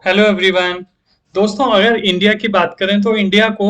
Hello everyone. दोस्तों, अगर India की बात करें तो इंडिया को,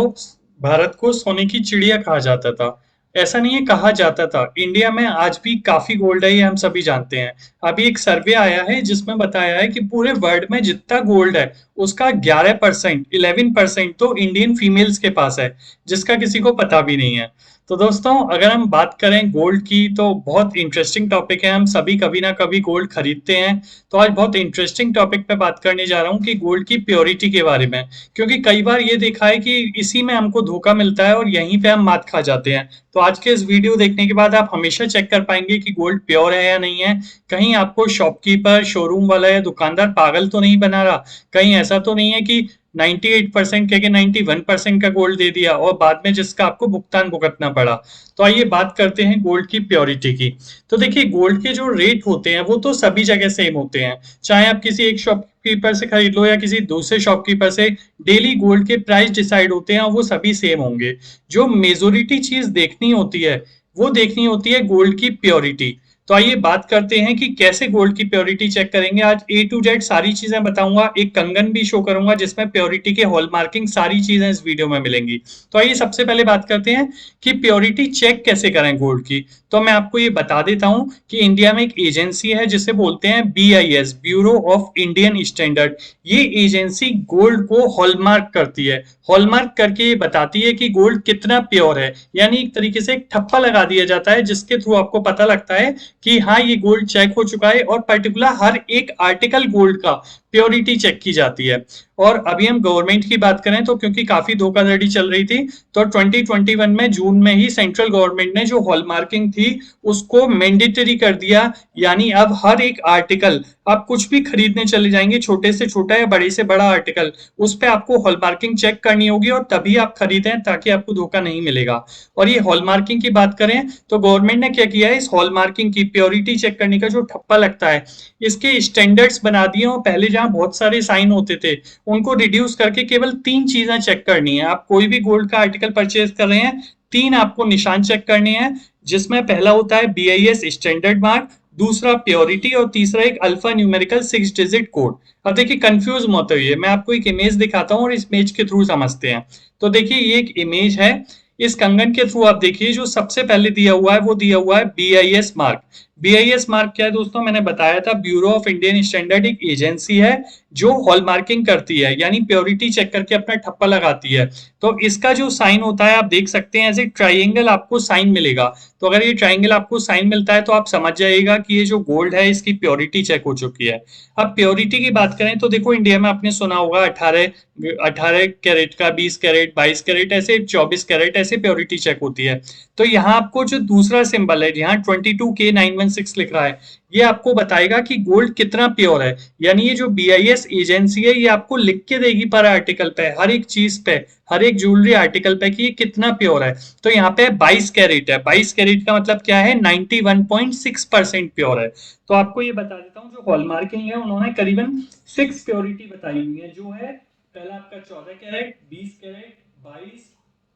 भारत को सोने की चिड़िया कहा जाता था। ऐसा नहीं है, कहा जाता था। इंडिया में आज भी काफी गोल्ड है, ये हम सभी जानते हैं। अभी एक सर्वे आया है जिसमें बताया है कि पूरे वर्ल्ड में जितना गोल्ड है उसका 11%, 11% तो इंडियन फीमेल्स के पास है, जिसका किसी को पता भी नहीं है। तो दोस्तों, अगर हम बात करें गोल्ड की तो बहुत इंटरेस्टिंग टॉपिक है। हम सभी कभी ना कभी गोल्ड खरीदते हैं। तो आज बहुत इंटरेस्टिंग टॉपिक पे बात करने जा रहा हूँ कि गोल्ड की प्योरिटी के बारे में। क्योंकि कई बार ये देखा है कि इसी में हमको धोखा मिलता है और यहीं पे हम मात खा जाते हैं। तो आज के इस वीडियो देखने के बाद आप हमेशा चेक कर पाएंगे कि गोल्ड प्योर है या नहीं है। कहीं आपको शॉपकीपर, शोरूम वाला या दुकानदार पागल तो नहीं बना रहा। कहीं ऐसा तो नहीं है कि 98% कह के 91% का गोल्ड दे दिया और बाद में जिसका आपको भुगतान भुगतना पड़ा। तो आइए बात करते हैं गोल्ड की प्योरिटी की। तो देखिए, गोल्ड के जो रेट होते हैं वो तो सभी जगह सेम होते हैं। चाहे आप किसी एक शॉपकीपर से खरीद लो या किसी दूसरे शॉपकीपर से, डेली गोल्ड के प्राइस डिसाइड होते हैं और वो सभी सेम होंगे। जो मेजोरिटी चीज देखनी होती है वो देखनी होती है गोल्ड की प्योरिटी। तो आइए बात करते हैं कि कैसे गोल्ड की प्योरिटी चेक करेंगे। आज ए टू जेड सारी चीजें बताऊंगा, एक कंगन भी शो करूंगा जिसमें प्योरिटी के हॉलमार्किंग सारी चीजें इस वीडियो में मिलेंगी। तो आइए सबसे पहले बात करते हैं कि प्योरिटी चेक कैसे करें गोल्ड की। तो मैं आपको ये बता देता हूं कि इंडिया में एक एजेंसी है जिसे बोलते हैं BIS, bureau of Indian standard. ये एजेंसी गोल्ड को हॉलमार्क करती है। हॉलमार्क करके ये बताती है कि गोल्ड कितना प्योर है। यानी एक तरीके से एक ठप्पा लगा दिया जाता है जिसके थ्रू आपको पता लगता है कि हाँ, ये गोल्ड चेक हो चुका है और पर्टिकुलर हर एक आर्टिकल गोल्ड का प्योरिटी चेक की जाती है। और अभी हम गवर्नमेंट की बात करें तो क्योंकि काफी धोखाधड़ी चल रही थी, तो 2021 में जून में ही सेंट्रल गवर्नमेंट ने जो हॉलमार्किंग थी उसको मैंडेटरी कर दिया। यानी अब हर एक आर्टिकल, आप कुछ भी खरीदने चले जाएंगे, छोटे से छोटा या बड़े से बड़ा आर्टिकल, उस पे आपको हॉलमार्किंग चेक करनी होगी और तभी आप खरीदें, ताकि आपको धोखा नहीं मिलेगा। और ये हॉलमार्किंग की बात करें तो गवर्नमेंट ने क्या किया है, इस हॉलमार्किंग की प्योरिटी चेक करने का जो ठप्पा लगता है, इसके स्टैंडर्ड्स बना दिए। और पहले जहां बहुत सारे साइन होते थे उनको रिड्यूस करके केवल 3 चीजें चेक करनी है। आप कोई भी गोल्ड का आर्टिकल परचेज कर रहे हैं, 3 आपको निशान चेक करने हैं, जिसमें पहला होता है BIS स्टैंडर्ड मार्क, दूसरा प्योरिटी और तीसरा एक अल्फा न्यूमेरिकल 6 डिजिट कोड। अब देखिए, कंफ्यूज मत होइए, मैं आपको एक इमेज दिखाता हूँ और इस इमेज के थ्रू समझते हैं। तो देखिए, ये एक इमेज है। इस कंगन के थ्रू आप देखिए, जो सबसे पहले दिया हुआ है वो दिया हुआ है BIS मार्क। BIS मार्क क्या है दोस्तों, मैंने बताया था, ब्यूरो ऑफ इंडियन स्टैंडर्ड एक एजेंसी है जो हॉलमार्किंग करती है, यानी प्योरिटी चेक करके अपना ठप्पा लगाती है। तो इसका जो साइन होता है आप देख सकते हैं, ऐसे ट्राइंगल आपको साइन मिलेगा। तो अगर ये ट्राइंगल आपको साइन मिलता है तो आप समझ जाइएगा कि ये जो गोल्ड है इसकी प्योरिटी चेक हो चुकी है। अब प्योरिटी की बात करें तो देखो, इंडिया में आपने सुना होगा 18 कैरेट का, 20 कैरेट, 22 कैरेट, ऐसे 24 कैरेट, ऐसे प्योरिटी चेक होती है। तो यहाँ आपको जो दूसरा सिंबल है, यहाँ 22K916 लिख रहा है, ये आपको बताएगा कि गोल्ड कितना प्योर है। यानी ये जो BIS एजेंसी है ये आपको लिख के देगी पर आर्टिकल पे, हर एक चीज पे, हर एक ज्वेलरी आर्टिकल पे, कि ये कितना प्योर है। तो यहाँ पे 22 कैरेट है। 22 कैरेट का मतलब क्या है, 91.6% प्योर है। तो आपको ये बता देता हूँ, जो हॉलमार्किंग है उन्होंने करीबन 6 प्योरिटी बताई हुई है, जो है पहला आपका 14 कैरेट, 20 कैरेट, 22,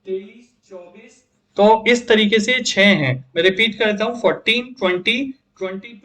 23, 24। तो इस तरीके से 6 हैं। मैं रिपीट करता हूँ, 14, 20, 22,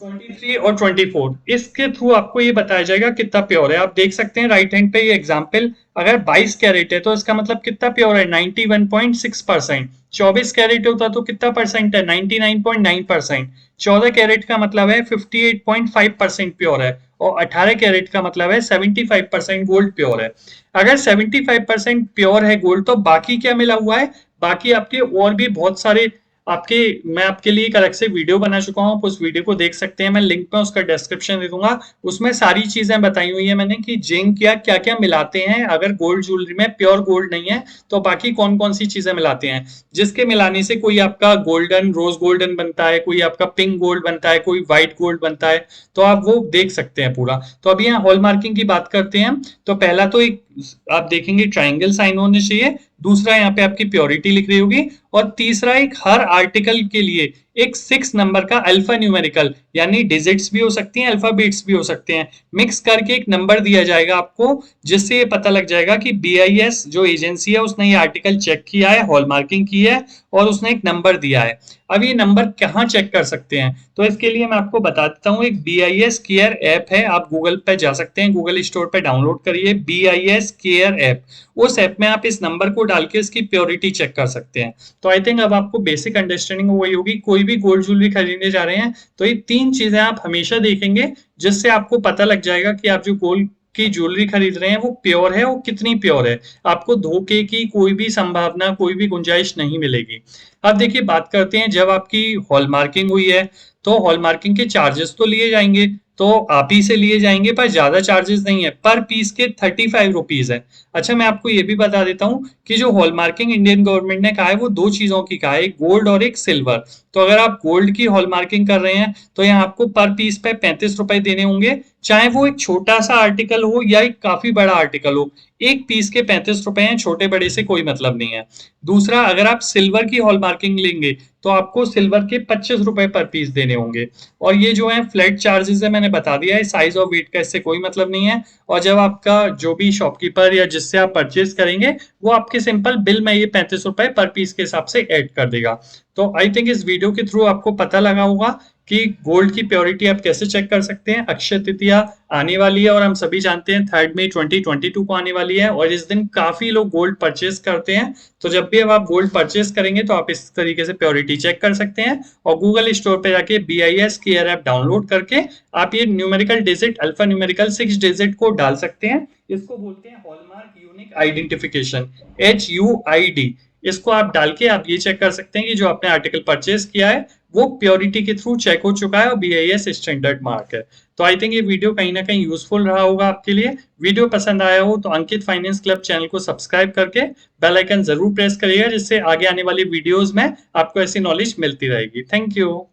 23 और 24। इसके थ्रू आपको ये बताया जाएगा कितना प्योर है। आप देख सकते हैं राइट हैंड पे ये एग्जांपल, अगर 22 कैरेट है तो इसका मतलब कितना प्योर है, 91.6%। 24 कैरेट होता तो कितना परसेंट है, 99.9%। 14 कैरेट का मतलब है 58.5% प्योर है और 18 कैरेट का मतलब है 75% गोल्ड प्योर है। अगर 75% प्योर है गोल्ड, तो बाकी क्या मिला हुआ है, बाकी आपके और भी बहुत सारे आपके, मैं आपके लिए एक अलग से वीडियो बना चुका हूँ, आप उस वीडियो को देख सकते हैं, मैं लिंक में उसका डिस्क्रिप्शन दे दूंगा। उसमें सारी चीजें बताई हुई है मैंने कि जिंक या क्या क्या मिलाते हैं अगर गोल्ड ज्वेलरी में प्योर गोल्ड नहीं है, तो बाकी कौन कौन सी चीजें मिलाते हैं, जिसके मिलाने से कोई आपका गोल्डन, रोज गोल्डन बनता है, कोई आपका पिंक गोल्ड बनता है, कोई व्हाइट गोल्ड बनता है। तो आप वो देख सकते हैं पूरा। तो अभी यहाँ हॉलमार्किंग की बात करते हैं। तो पहला तो एक, आप देखेंगे ट्राइंगल साइन होने चाहिए, दूसरा यहाँ पे आपकी प्योरिटी लिख रही होगी, और तीसरा एक हर आर्टिकल के लिए एक 6 नंबर का अल्फा न्यूमेरिकल, यानी डिजिट्स भी हो सकती हैं, अल्फाबेट्स भी हो सकते हैं, मिक्स करके एक नंबर दिया जाएगा आपको, जिससे ये पता लग जाएगा कि BIS जो एजेंसी है उसने ये आर्टिकल चेक किया है, हॉलमार्किंग की है और उसने एक नंबर दिया है। अब ये नंबर कहाँ चेक कर सकते हैं, तो इसके लिए मैं आपको बता देता हूँ। एक BIS केयर ऐप है, आप गूगल पे जा सकते हैं, गूगल स्टोर पे डाउनलोड करिए BIS केयर ऐप। उस ऐप में आप इस नंबर को डाल के इसकी प्योरिटी चेक कर सकते हैं। तो आई थिंक अब आपको बेसिक अंडरस्टैंडिंग वही होगी। कोई भी गोल्ड ज्वेलरी खरीदने जा रहे हैं तो ये 3 चीजें आप हमेशा देखेंगे, जिससे आपको पता लग जाएगा कि आप जो गोल्ड की ज्वेलरी खरीद रहे हैं वो प्योर है, वो कितनी प्योर है। आपको धोखे की कोई भी संभावना, कोई भी गुंजाइश नहीं मिलेगी। अब देखिए, बात करते हैं, जब आपकी हॉलमार्किंग हुई है तो हॉलमार्किंग के चार्जेस तो लिए जाएंगे, तो आप ही से लिए जाएंगे, पर ज्यादा चार्जेस नहीं है, पर पीस के 35 रुपीज है। अच्छा, मैं आपको ये भी बता देता हूँ कि जो हॉलमार्किंग इंडियन गवर्नमेंट ने कहा है वो 2 चीजों की कहा है, एक गोल्ड और एक सिल्वर। तो अगर आप गोल्ड की हॉलमार्किंग कर रहे हैं तो यहाँ आपको पर पीस पे 35 रुपए देने होंगे, चाहे वो एक छोटा सा आर्टिकल हो या एक काफी बड़ा आर्टिकल हो। एक पीस के 35 रुपए हैं, छोटे बड़े से कोई मतलब नहीं है। दूसरा, अगर आप सिल्वर की हॉलमार्किंग लेंगे तो आपको सिल्वर के 25 रुपए पर पीस देने होंगे। और ये जो है फ्लैट चार्जेस है, मैंने बता दिया है, साइज और वेट का इससे कोई मतलब नहीं है। और जब आपका जो भी शॉपकीपर या जिससे आप परचेज करेंगे वो आपके सिंपल बिल में ये 35 रुपए पर पीस के हिसाब से ऐड कर देगा। तो आई थिंक इस वीडियो के थ्रू आपको पता लगा होगा कि गोल्ड की प्योरिटी आप कैसे चेक कर सकते हैं। अक्षय तृतीया आने वाली है और हम सभी जानते हैं 3 मई 2022 को आने वाली है, और इस दिन काफी लोग गोल्ड परचेज करते हैं। तो जब भी अब आप गोल्ड परचेज करेंगे तो आप इस तरीके से प्योरिटी चेक कर सकते हैं, और गूगल स्टोर पे जाके BIS केयर ऐप डाउनलोड करके आप ये numerical digit, alpha numerical 6 digit को डाल सकते हैं। इसको बोलते हैं हॉलमार्क यूनिक आइडेंटिफिकेशन, HUID। इसको आप डाल के आप ये चेक कर सकते हैं कि जो आपने आर्टिकल परचेज किया है वो प्योरिटी के थ्रू चेक हो चुका है और BIS स्टैंडर्ड मार्क है। तो आई थिंक ये वीडियो कहीं ना कहीं यूजफुल रहा होगा आपके लिए। वीडियो पसंद आया हो तो अंकित फाइनेंस क्लब चैनल को सब्सक्राइब करके बेल आइकन जरूर प्रेस करिएगा, जिससे आगे आने वाली वीडियोस में आपको ऐसी नॉलेज मिलती रहेगी। Thank you.